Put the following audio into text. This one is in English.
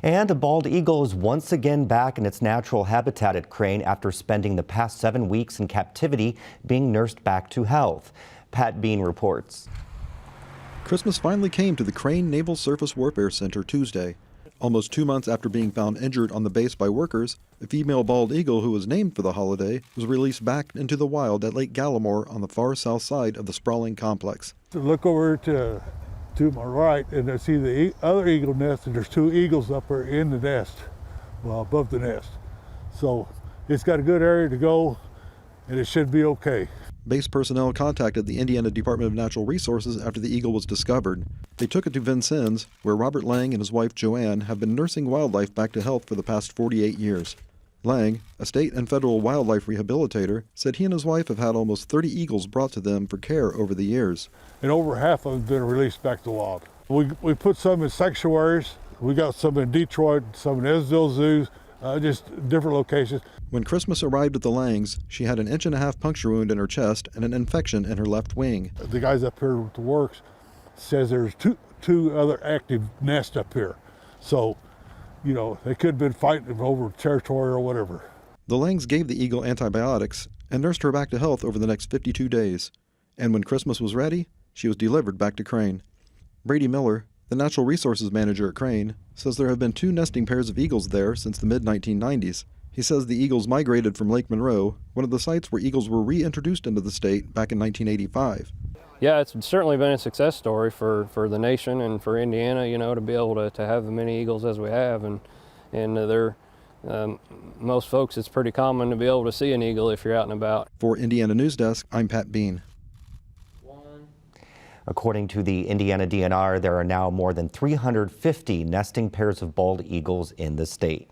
And a bald eagle is once again back in its natural habitat at Crane after spending the past 7 weeks in captivity being nursed back to health. Pat Bean reports. Christmas finally came to the Crane Naval Surface Warfare Center Tuesday. Almost 2 months after being found injured on the base by workers, a female bald eagle who was named for the holiday was released back into the wild at Lake Gallimore on the far south side of the sprawling complex. Look over to my right and I see the other eagle nest, and there's 2 eagles up there in the nest, well, above the nest. So it's got a good area to go and it should be okay. Base personnel contacted the Indiana Department of Natural Resources after the eagle was discovered. They took it to Vincennes, where Robert Lang and his wife Joanne have been nursing wildlife back to health for the past 48 years. Lang, a state and federal wildlife rehabilitator, said he and his wife have had almost 30 eagles brought to them for care over the years. And over half of them have been released back to the wild. We put some in sanctuaries. We got some in Detroit, some in Esdale zoos, just different locations. When Christmas arrived at the Langs, she had an 1.5 inch puncture wound in her chest and an infection in her left wing. The guys up here with the works says there's two other active nests up here. So, you know, they could have been fighting over territory or whatever. The Langs gave the eagle antibiotics and nursed her back to health over the next 52 days. And when Christmas was ready, she was delivered back to Crane. Brady Miller, the natural resources manager at Crane, says there have been 2 nesting pairs of eagles there since the mid-1990s. He says the eagles migrated from Lake Monroe, one of the sites where eagles were reintroduced into the state back in 1985. Yeah, it's certainly been a success story for the nation and for Indiana, you know, to be able to have as many eagles as we have. And they're, most folks, it's pretty common to be able to see an eagle if you're out and about. For Indiana News Desk, I'm Pat Bean. According to the Indiana DNR, there are now more than 350 nesting pairs of bald eagles in the state.